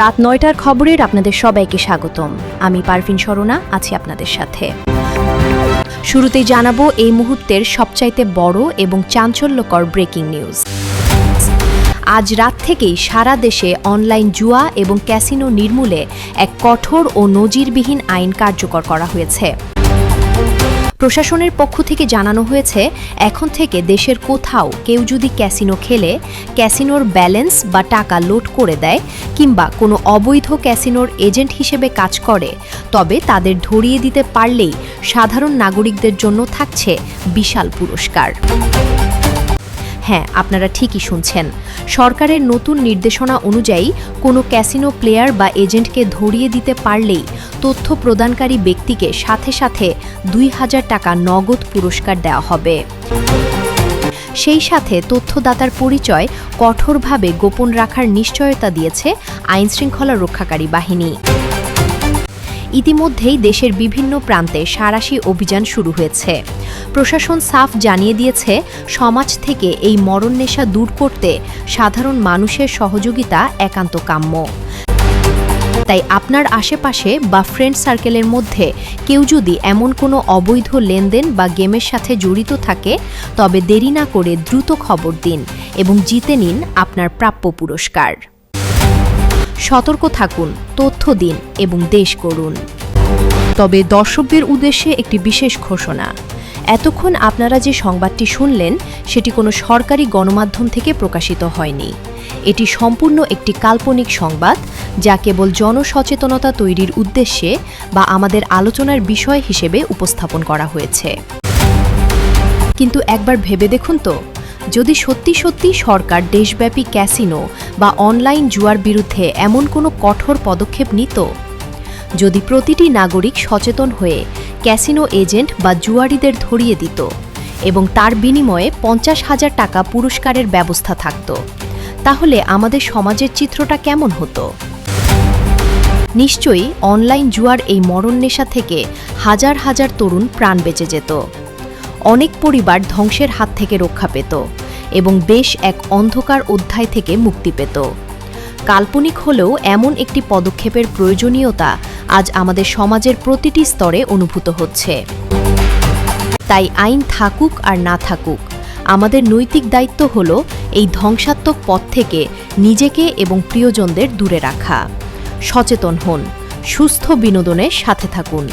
রাত ৯টার খবরের আপনাদের সবাইকে স্বাগতম। আমি পারভিন শরণা আছি আপনাদের সাথে। শুরুতেই জানাবো এই মুহূর্তের সবচাইতে বড় এবং চাঞ্চল্যকর ব্রেকিং নিউজ। আজ রাত থেকেই সারা দেশে অনলাইন জুয়া এবং ক্যাসিনো নির্মূলে এক কঠোর ও নজিরবিহীন আইন কার্যকর করা হয়েছে। প্রশাসনের পক্ষ থেকে জানানো হয়েছে, এখন থেকে দেশের কোথাও কেউ যদি ক্যাসিনো খেলে, ক্যাসিনোর ব্যালেন্স বা টাকা লোড করে দেয় কিংবা কোনো অবৈধ ক্যাসিনোর এজেন্ট হিসেবে কাজ করে, তবে তাদের ধরিয়ে দিতে পারলেই সাধারণ নাগরিকদের জন্য থাকছে বিশাল পুরস্কার। হ্যাঁ, আপনারা ঠিকই শুনছেন। সরকারের নতুন নির্দেশনা অনুযায়ী কোনো ক্যাসিনো প্লেয়ার বা এজেন্টকে ধরিয়ে দিতে পারলেই তথ্য প্রদানকারী ব্যক্তিকে সাথে সাথে ২০০০ টাকা নগদ পুরস্কার দেওয়া হবে। সেই সাথে তথ্যদাতার পরিচয় কঠোরভাবে গোপন রাখার নিশ্চয়তা দিয়েছে আইনশৃঙ্খলা রক্ষাকারী বাহিনী। ইতিমধ্যেই দেশের বিভিন্ন প্রান্তে সাঁড়াশি অভিযান শুরু হয়েছে। প্রশাসন সাফ জানিয়ে দিয়েছে, সমাজ থেকে এই মরণনেশা দূর করতে সাধারণ মানুষের সহযোগিতা একান্ত কাম্য। তাই আপনার আশেপাশে বা ফ্রেন্ড সার্কেলের মধ্যে কেউ যদি এমন কোনো অবৈধ লেনদেন বা গেমের সাথে জড়িত থাকে, তবে দেরি না করে দ্রুত খবর দিন এবং জিতে নিন আপনার প্রাপ্য পুরস্কার। সতর্ক থাকুন, তথ্য দিন এবং দেশ করুন। তবে দর্শকদের উদ্দেশ্যে একটি বিশেষ ঘোষণা। এতক্ষণ আপনারা যে সংবাদটি শুনলেন, সেটি কোনো সরকারি গণমাধ্যম থেকে প্রকাশিত হয়নি। এটি সম্পূর্ণ একটি কাল্পনিক সংবাদ, যা কেবল জনসচেতনতা তৈরির উদ্দেশ্যে বা আমাদের আলোচনার বিষয় হিসেবে উপস্থাপন করা হয়েছে। কিন্তু একবার ভেবে দেখুন তো, যদি সত্যি সত্যি সরকার দেশব্যাপী ক্যাসিনো বা অনলাইন জুয়ার বিরুদ্ধে এমন কোনো কঠোর পদক্ষেপ নিত, যদি প্রতিটি নাগরিক সচেতন হয়ে ক্যাসিনো এজেন্ট বা জুয়ারিদের ধরিয়ে দিত এবং তার বিনিময়ে ৫০,০০০ টাকা পুরস্কারের ব্যবস্থা থাকত, তাহলে আমাদের সমাজের চিত্রটা কেমন হতো? নিশ্চয়ই অনলাইন জুয়ার এই মরণনেশা থেকে হাজার হাজার তরুণ প্রাণ বেঁচে যেত। অনেক পরিবার ধ্বংসের হাত থেকে রক্ষা পেত এবং দেশ এক অন্ধকার অধ্যায় থেকে মুক্তি পেত। কাল্পনিক হলেও এমন একটি পদক্ষেপের প্রয়োজনীয়তা আজ আমাদের সমাজের প্রতিটি স্তরে অনুভূত হচ্ছে। তাই আইন থাকুক আর না থাকুক, আমাদের নৈতিক দায়িত্ব হল এই ধ্বংসাত্মক পথ থেকে নিজেকে এবং প্রিয়জনদের দূরে রাখা। সচেতন হন, সুস্থ বিনোদনের সাথে থাকুন।